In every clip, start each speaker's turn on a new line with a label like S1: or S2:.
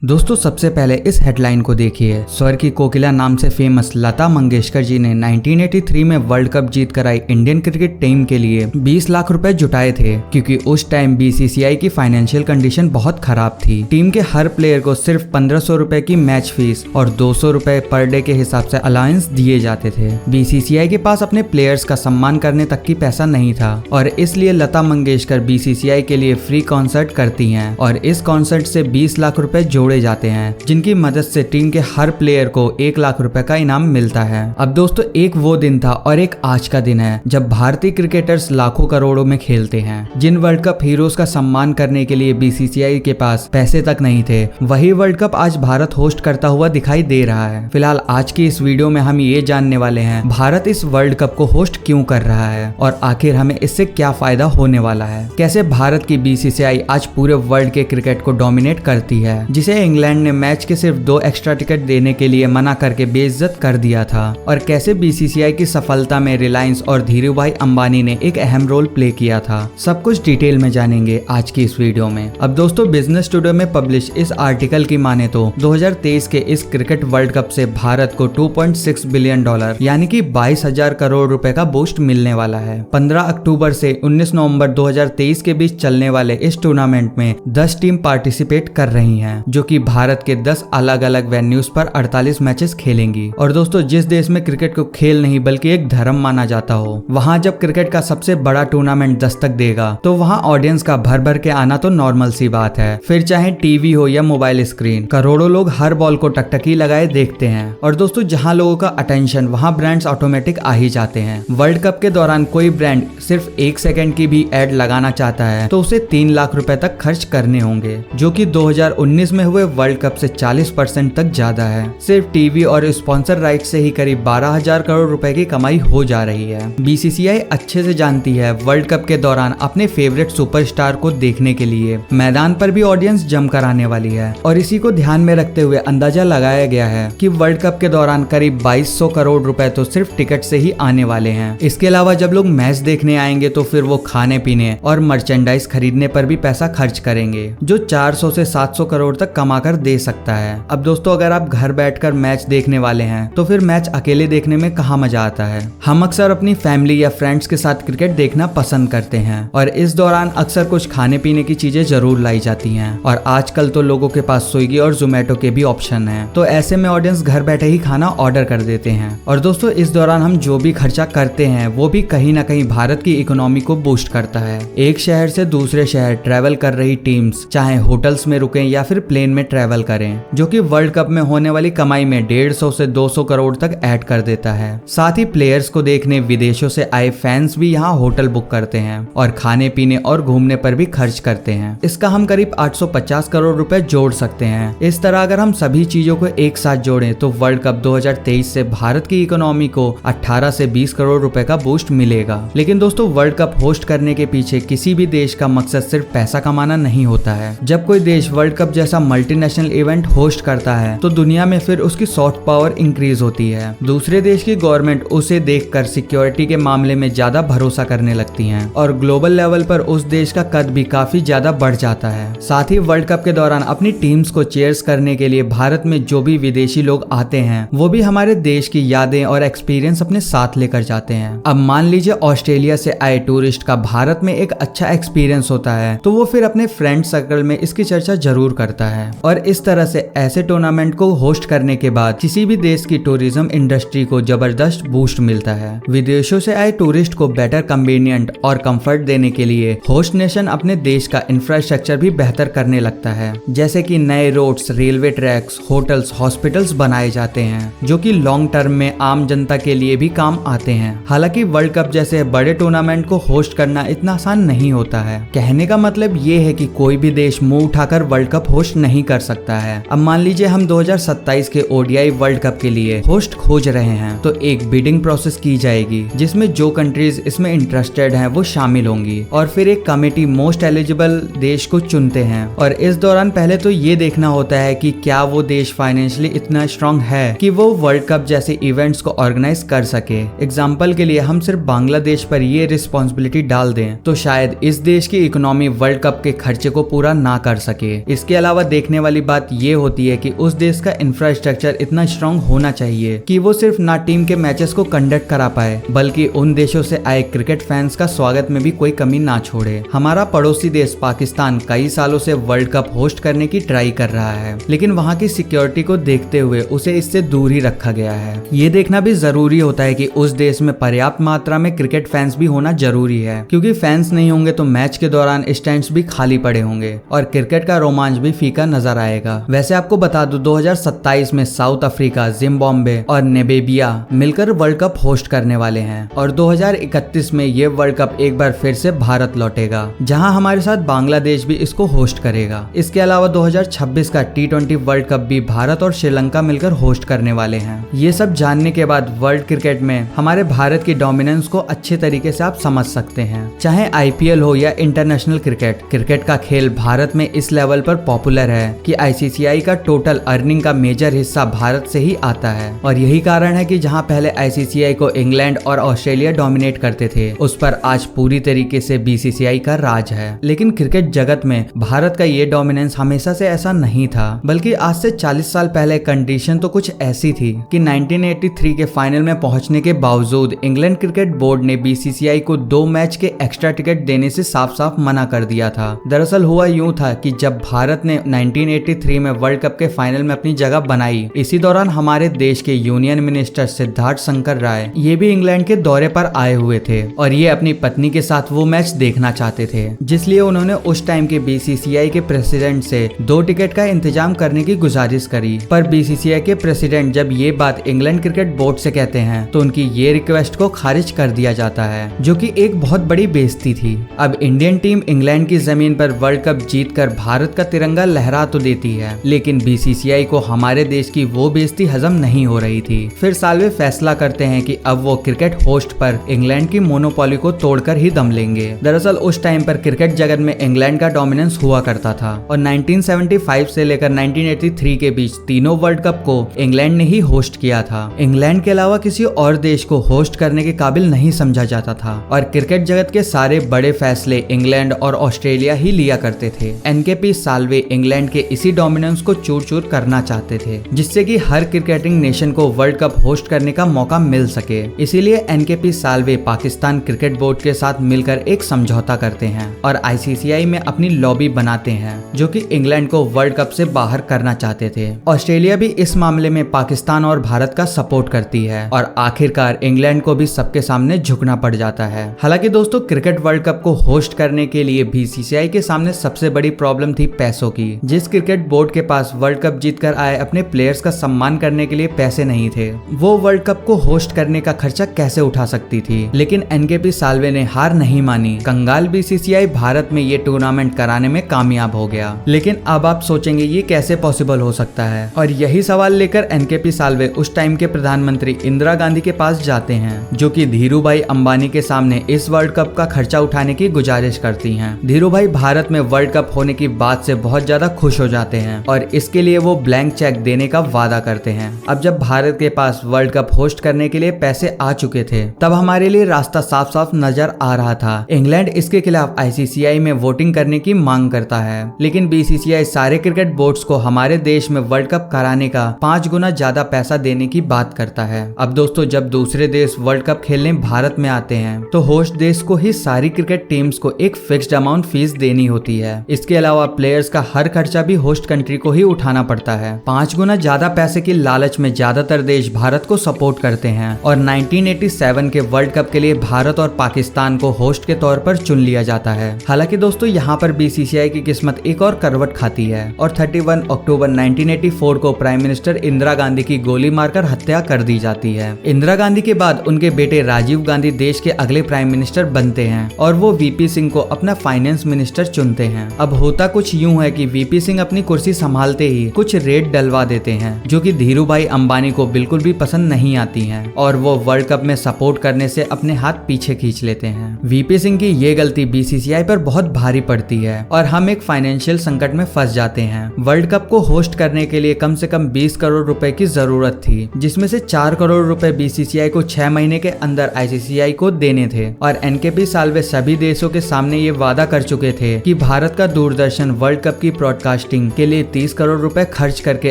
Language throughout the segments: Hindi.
S1: दोस्तों सबसे पहले इस हेडलाइन को देखिए। स्वर की कोकिला नाम से फेमस लता मंगेशकर जी ने 1983 में वर्ल्ड कप जीत कर आई इंडियन क्रिकेट टीम के लिए 20 लाख रुपए जुटाए थे, क्योंकि उस टाइम बीसीसीआई की फाइनेंशियल कंडीशन बहुत खराब थी। टीम के हर प्लेयर को सिर्फ 1500 रुपए की मैच फीस और 200 रुपए पर डे के हिसाब से अलाउंस दिए जाते थे। बीसीसीआई के पास अपने प्लेयर्स का सम्मान करने तक की पैसा नहीं था और इसलिए लता मंगेशकर बीसीसीआई के लिए फ्री कॉन्सर्ट करती हैं और इस कॉन्सर्ट से 20 लाख रुपए जोड़े जाते हैं, जिनकी मदद से टीम के हर प्लेयर को 1 लाख रुपए का इनाम मिलता है। अब दोस्तों एक वो दिन था और एक आज का दिन है जब भारतीय क्रिकेटर्स लाखों करोड़ों में खेलते हैं। जिन वर्ल्ड कप हीरोज का सम्मान करने के लिए बीसीसीआई के पास पैसे तक नहीं थे, वही वर्ल्ड कप आज भारत होस्ट करता हुआ दिखाई दे रहा है। फिलहाल आज की इस वीडियो में हम ये जानने वाले हैं भारत इस वर्ल्ड कप को होस्ट क्यों कर रहा है और आखिर हमें इससे क्या फायदा होने वाला है। कैसे भारत की बीसीसीआई आज पूरे वर्ल्ड के क्रिकेट को डोमिनेट करती है, जिसे इंग्लैंड ने मैच के सिर्फ 2 एक्स्ट्रा टिकट देने के लिए मना करके बेइज्जत कर दिया था, और कैसे बीसीसीआई की सफलता में रिलायंस और धीरूभाई अंबानी ने एक अहम रोल प्ले किया था। सब कुछ डिटेल में जानेंगे आज की इस वीडियो में। अब दोस्तों बिजनेस टुडे में पब्लिश इस आर्टिकल की माने तो 2023 के इस क्रिकेट वर्ल्ड कप से भारत को $2.6 बिलियन यानी कि 22,000 करोड़ रुपए का बूस्ट मिलने वाला है। 15 अक्टूबर से 19 नवंबर 2023 के बीच चलने वाले इस टूर्नामेंट में 10 टीम पार्टिसिपेट कर रही हैं, जो कि भारत के 10 अलग अलग वेन्यूज पर 48 मैचेस खेलेंगी। और दोस्तों जिस देश में क्रिकेट को खेल नहीं बल्कि एक धर्म माना जाता हो, वहां जब क्रिकेट का सबसे बड़ा टूर्नामेंट दस्तक देगा तो वहां ऑडियंस का भर भर के आना तो नॉर्मल सी बात है। फिर चाहे टीवी हो या मोबाइल स्क्रीन, करोड़ों लोग हर बॉल को टकटकी लगाए देखते हैं। और दोस्तों जहां लोगों का अटेंशन, वहां ब्रांड्स ऑटोमेटिक आ ही जाते हैं। वर्ल्ड कप के दौरान कोई ब्रांड सिर्फ 1 सेकंड की भी एड लगाना चाहता है तो उसे 3 लाख रुपए तक खर्च करने होंगे, जो कि 2019 में हुए वर्ल्ड कप से 40% तक ज्यादा है। सिर्फ टीवी और स्पॉन्सर राइट से ही करीब 12,000 करोड़ रुपए की कमाई हो जा रही है। बीसीसीआई अच्छे से जानती है वर्ल्ड कप के दौरान अपने फेवरेट सुपरस्टार को देखने के लिए मैदान पर भी ऑडियंस जमकर आने वाली है, और इसी को ध्यान में रखते हुए अंदाजा लगाया गया है कि वर्ल्ड कप के दौरान करीब 2200 करोड़ रुपए तो सिर्फ टिकट से ही आने वाले हैं। इसके अलावा जब लोग मैच देखने आएंगे तो फिर वो खाने पीने और मर्चेंडाइज खरीदने पर भी पैसा खर्च करेंगे, जो 400 से 700 करोड़ तक कमा कर दे सकता है। अब दोस्तों अगर आप घर बैठकर मैच देखने वाले हैं तो फिर मैच अकेले देखने में कहाँ मजा आता है। हम अक्सर अपनी फैमिली या फ्रेंड्स के साथ क्रिकेट देखना पसंद करते हैं और इस दौरान अक्सर कुछ खाने पीने की चीजें जरूर लाई जाती हैं, और आजकल तो लोगों के पास स्विगी और जोमेटो के भी ऑप्शन है, तो ऐसे में ऑडियंस घर बैठे ही खाना ऑर्डर कर देते हैं। और दोस्तों इस दौरान हम जो भी खर्चा करते हैं वो भी कहीं ना कहीं भारत की इकोनॉमी को बूस्ट करता है। एक शहर से दूसरे शहर ट्रेवल कर रही टीम्स चाहे होटल्स में रुकें या फिर प्लेन में ट्रेवल करें, जो कि वर्ल्ड कप में होने वाली कमाई में 150 से 200 करोड़ तक ऐड कर देता है। साथ ही प्लेयर्स को देखने विदेशों से आए फैंस भी यहाँ होटल बुक करते हैं और खाने पीने और घूमने पर भी खर्च करते हैं। इसका हम करीब 850 करोड़ रुपए जोड़ सकते हैं। इस तरह अगर हम सभी चीजों को एक साथ जोड़ें तो वर्ल्ड कप 2023 से भारत की इकोनॉमी को 18 से 20 करोड़ रुपए का बूस्ट मिलेगा। लेकिन दोस्तों वर्ल्ड कप होस्ट करने के पीछे किसी भी देश का मकसद सिर्फ पैसा कमाना नहीं होता है। जब कोई देश वर्ल्ड कप जैसा मल्टीनेशनल इवेंट होस्ट करता है तो दुनिया में फिर उसकी सॉफ्ट पावर इंक्रीज होती है। दूसरे देश की गवर्नमेंट उसे देखकर सिक्योरिटी के मामले में ज्यादा भरोसा करने लगती हैं और ग्लोबल लेवल पर उस देश का कद भी काफी ज्यादा बढ़ जाता है। साथ ही वर्ल्ड कप के दौरान अपनी टीम्स को चीयर्स करने के लिए भारत में जो भी विदेशी लोग आते हैं वो भी हमारे देश की यादें और एक्सपीरियंस अपने साथ लेकर जाते हैं। अब मान लीजिए ऑस्ट्रेलिया से आए टूरिस्ट का भारत में एक अच्छा एक्सपीरियंस होता है तो वो फिर अपने फ्रेंड सर्कल में इसकी चर्चा जरूर करता है, और इस तरह से ऐसे टूर्नामेंट को होस्ट करने के बाद किसी भी देश की टूरिज्म इंडस्ट्री को जबरदस्त बूस्ट मिलता है। विदेशों से आए टूरिस्ट को बेटर कन्वीनियंट और कंफर्ट देने के लिए होस्ट नेशन अपने देश का इंफ्रास्ट्रक्चर भी बेहतर करने लगता है, जैसे कि नए roads, railway tracks, hotels, hospitals बनाए जाते हैं, जो कि लॉन्ग टर्म में आम जनता के लिए भी काम आते हैं। हालांकि वर्ल्ड कप जैसे बड़े टूर्नामेंट को होस्ट करना इतना आसान नहीं होता है। कहने का मतलब ये है कि कोई भी देश मुंह उठाकर वर्ल्ड कप होस्ट नहीं कर सकता है। अब मान लीजिए हम 2027 के ओडीआई वर्ल्ड कप के लिए होस्ट खोज रहे हैं तो एक बिडिंग प्रोसेस की जाएगी जिसमें जो कंट्रीज इसमें इंटरेस्टेड हैं वो शामिल होंगी, और फिर एक कमेटी मोस्ट एलिजिबल देश को चुनते हैं। और इस दौरान पहले तो ये देखना होता है कि क्या वो देश फाइनेंशियली इतना स्ट्रांग है कि वो वर्ल्ड कप जैसे इवेंट्स को ऑर्गेनाइज कर सके। एग्जाम्पल के लिए हम सिर्फ बांग्लादेश पर ये रिस्पॉन्सिबिलिटी डाल दें तो शायद इस देश की इकोनॉमी वर्ल्ड कप के खर्चे को पूरा ना कर सके। इसके अलावा देखने देखने वाली बात ये होती है कि उस देश का इंफ्रास्ट्रक्चर इतना स्ट्रांग होना चाहिए कि वो सिर्फ ना टीम के मैचेस को कंडक्ट करा पाए बल्कि उन देशों से आए क्रिकेट फैंस का स्वागत में भी कोई कमी ना छोड़े। हमारा पड़ोसी देश पाकिस्तान कई सालों से वर्ल्ड कप होस्ट करने की ट्राई कर रहा है, लेकिन वहाँ की सिक्योरिटी को देखते हुए उसे इससे दूर ही रखा गया है। ये देखना भी जरूरी होता है कि उस देश में पर्याप्त मात्रा में क्रिकेट फैंस भी होना जरूरी है, क्योंकि फैंस नहीं होंगे तो मैच के दौरान स्टैंड्स भी खाली पड़े होंगे और क्रिकेट का रोमांच भी फीका नजर आएगा। वैसे आपको बता दूं 2027 में साउथ अफ्रीका, जिम्बाब्वे और नामीबिया मिलकर वर्ल्ड कप होस्ट करने वाले हैं और 2031 में ये वर्ल्ड कप एक बार फिर से भारत लौटेगा, जहां हमारे साथ बांग्लादेश भी इसको होस्ट करेगा। इसके अलावा 2026 का T20 वर्ल्ड कप भी भारत और श्रीलंका मिलकर होस्ट करने वाले हैं। ये सब जानने के बाद वर्ल्ड क्रिकेट में हमारे भारत की डोमिनेंस को अच्छे तरीके से आप समझ सकते हैं। चाहे IPL हो या इंटरनेशनल क्रिकेट का खेल भारत में इस लेवल पर पॉपुलर है कि ICCI का टोटल अर्निंग का मेजर हिस्सा भारत से ही आता है और यही कारण है कि जहां पहले ICCI को इंग्लैंड और ऑस्ट्रेलिया डोमिनेट करते थे, उस पर आज पूरी तरीके से BCCI का राज है। लेकिन क्रिकेट जगत में भारत का ये डोमिनेंस हमेशा से ऐसा नहीं था, बल्कि आज से 40 साल पहले कंडीशन तो कुछ ऐसी थी कि 1983 के फाइनल में पहुंचने के बावजूद इंग्लैंड क्रिकेट बोर्ड ने BCCI को 2 मैच के एक्स्ट्रा टिकट देने से साफ साफ मना कर दिया था। दरअसल हुआ यूं था कि जब भारत ने 1983 में वर्ल्ड कप के फाइनल में अपनी जगह बनाई, इसी दौरान हमारे देश के यूनियन मिनिस्टर सिद्धार्थ शंकर राय ये भी इंग्लैंड के दौरे पर आए हुए थे और ये अपनी पत्नी के साथ वो मैच देखना चाहते थे, जिसलिए उन्होंने उस टाइम के BCCI के प्रेसिडेंट से 2 टिकट का इंतजाम करने की गुजारिश करी। पर BCCI के प्रेसिडेंट जब ये बात इंग्लैंड क्रिकेट बोर्ड से कहते हैं तो उनकी ये रिक्वेस्ट को खारिज कर दिया जाता है, जो कि एक बहुत बड़ी बेइज्जती थी। अब इंडियन टीम इंग्लैंड की जमीन पर वर्ल्ड कप जीतकर भारत का तिरंगा लहरा तो देती है, लेकिन BCCI को हमारे देश की वो बेइज्जती हजम नहीं हो रही थी। फिर साल्वे फैसला करते हैं कि अब वो क्रिकेट होस्ट पर इंग्लैंड की मोनोपोली को तोड़कर ही दम लेंगे। दरअसल उस टाइम पर क्रिकेट जगत में इंग्लैंड का डोमिनेंस हुआ करता था और 1975 से लेकर 1983 के बीच तीनों वर्ल्ड कप को इंग्लैंड ने ही होस्ट किया था। इंग्लैंड के अलावा किसी और देश को होस्ट करने के काबिल नहीं समझा जाता था और क्रिकेट जगत के सारे बड़े फैसले इंग्लैंड और ऑस्ट्रेलिया ही लिया करते थे। NKP साल्वे इंग्लैंड के इसी डोमिनेंस को चूर चूर करना चाहते थे, जिससे कि हर क्रिकेटिंग नेशन को वर्ल्ड कप होस्ट करने का मौका मिल सके। इसीलिए NKP Salve Pakistan cricket board के साथ मिलकर एक समझौता करते हैं और ICCI में अपनी लॉबी बनाते हैं, जो कि इंग्लैंड को वर्ल्ड कप से बाहर करना चाहते थे। ऑस्ट्रेलिया भी इस मामले में पाकिस्तान और भारत का सपोर्ट करती है और आखिरकार इंग्लैंड को भी सबके सामने झुकना पड़ जाता है। हालांकि दोस्तों, क्रिकेट वर्ल्ड कप को होस्ट करने के लिए BCCI के सामने सबसे बड़ी प्रॉब्लम थी पैसों की। जिस क्रिकेट बोर्ड के पास वर्ल्ड कप जीतकर आए अपने प्लेयर्स का सम्मान करने के लिए पैसे नहीं थे, वो वर्ल्ड कप को होस्ट करने का खर्चा कैसे उठा सकती थी। लेकिन NKP साल्वे ने हार नहीं मानी। कंगाल BCCI भारत में ये टूर्नामेंट कराने में कामयाब हो गया। लेकिन अब आप सोचेंगे ये कैसे पॉसिबल हो सकता है, और यही सवाल लेकर NKP साल्वे उस टाइम के प्रधानमंत्री इंदिरा गांधी के पास जाते हैं, जो कि धीरूभाई अंबानी के सामने इस वर्ल्ड कप का खर्चा उठाने की गुजारिश करती हैं। धीरूभाई भारत में वर्ल्ड कप होने की बात से बहुत ज्यादा खुश हो जाते हैं और इसके लिए वो ब्लैंक चेक देने का वादा करते हैं। अब जब भारत के पास वर्ल्ड कप होस्ट करने के लिए पैसे आ चुके थे, तब हमारे लिए रास्ता साफ साफ नजर आ रहा था। इंग्लैंड इसके खिलाफ ICCI में वोटिंग करने की मांग करता है, लेकिन BCCI सारे क्रिकेट बोर्ड्स को हमारे देश में वर्ल्ड कप कराने का 5 गुना ज्यादा पैसा देने की बात करता है। अब दोस्तों, जब दूसरे देश वर्ल्ड कप खेलने भारत में आते हैं तो होस्ट देश को ही सारी क्रिकेट टीम्स को एक फिक्स्ड अमाउंट फीस देनी होती है। इसके अलावा प्लेयर्स का हर खर्चा भी होस्ट कंट्री को ही उठाना पड़ता है। 5 गुना ज्यादा पैसे की लालच में ज्यादातर देश भारत को सपोर्ट करते हैं और 1987 के वर्ल्ड कप के लिए भारत और पाकिस्तान को होस्ट के तौर पर चुन लिया जाता है। हालांकि दोस्तों, यहाँ पर BCCI की किस्मत एक और करवट खाती है और 31 अक्टूबर 1984 को प्राइम मिनिस्टर इंदिरा गांधी की गोली मारकर हत्या कर दी जाती है। इंदिरा गांधी के बाद उनके बेटे राजीव गांधी देश के अगले प्राइम मिनिस्टर बनते हैं और वो VP सिंह को अपना फाइनेंस मिनिस्टर चुनते हैं। अब होता कुछ यूं है कि VP सिंह अपनी कुर्सी संभालते ही कुछ रेड डलवा देते हैं, जो कि धीरूभाई अंबानी को बिल्कुल भी पसंद नहीं आती हैं और वो वर्ल्ड कप में सपोर्ट करने से अपने हाथ पीछे खींच लेते हैं। VP सिंह की ये गलती BCCI पर बहुत भारी पड़ती है और हम एक फाइनेंशियल संकट में फंस जाते हैं। वर्ल्ड कप को होस्ट करने के लिए कम से कम 20 करोड़ रुपए की जरूरत थी, जिसमें से 4 करोड़ रुपए BCCI को 6 महीने के अंदर ICCI को देने थे और NKP साल्वे सभी देशों के सामने ये वादा कर चुके थे कि भारत का दूरदर्शन वर्ल्ड कप की ब्रॉडकास्ट ब्रॉडकास्टिंग के लिए 30 करोड़ रुपए खर्च करके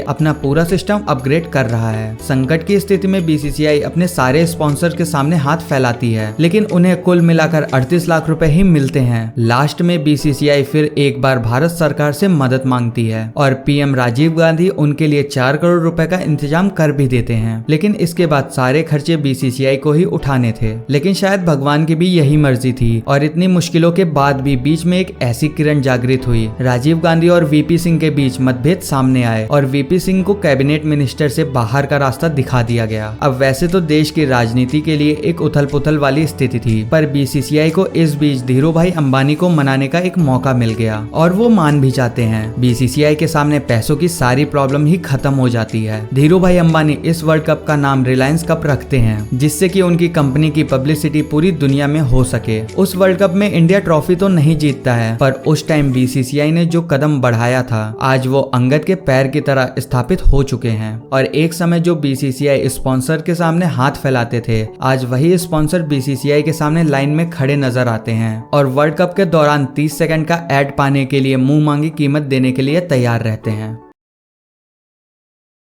S1: अपना पूरा सिस्टम अपग्रेड कर रहा है। संकट की स्थिति में बीसीसीआई अपने सारे स्पॉन्सर के सामने हाथ फैलाती है, लेकिन उन्हें कुल मिलाकर 38 लाख रुपए ही मिलते हैं। लास्ट में बीसीसीआई फिर एक बार भारत सरकार से मदद मांगती है और पीएम राजीव गांधी उनके लिए 4 करोड़ रुपए का इंतजाम कर भी देते हैं, लेकिन इसके बाद सारे खर्चे बीसीसीआई को ही उठाने थे। लेकिन शायद भगवान की भी यही मर्जी थी और इतनी मुश्किलों के बाद भी बीच में एक ऐसी किरण जागृत हुई। राजीव गांधी और वीपी सिंह के बीच मतभेद सामने आए और वीपी सिंह को कैबिनेट मिनिस्टर से बाहर का रास्ता दिखा दिया गया। अब वैसे तो देश की राजनीति के लिए एक उथल पुथल वाली स्थिति थी, पर बीसीसीआई को इस बीच धीरूभाई अंबानी को मनाने का एक मौका मिल गया और वो मान भी जाते हैं। बीसीसीआई के सामने पैसों की सारी प्रॉब्लम ही खत्म हो जाती है। धीरूभाई अंबानी इस वर्ल्ड कप का नाम रिलायंस कप रखते हैं, जिससे कि उनकी कंपनी की पब्लिसिटी पूरी दुनिया में हो सके। उस वर्ल्ड कप में इंडिया ट्रॉफी तो नहीं जीतता है, पर उस टाइम बीसीसीआई ने जो कदम बढ़ाया था आज वो अंगद के पैर की तरह स्थापित हो चुके हैं। और एक समय जो बीसीसीआई स्पॉन्सर के सामने हाथ फैलाते थे, आज वही स्पॉन्सर बीसीसीआई के सामने लाइन में खड़े नजर आते हैं और वर्ल्ड कप के दौरान 30 सेकंड का एड पाने के लिए मुंह मांगी कीमत देने के लिए तैयार रहते हैं।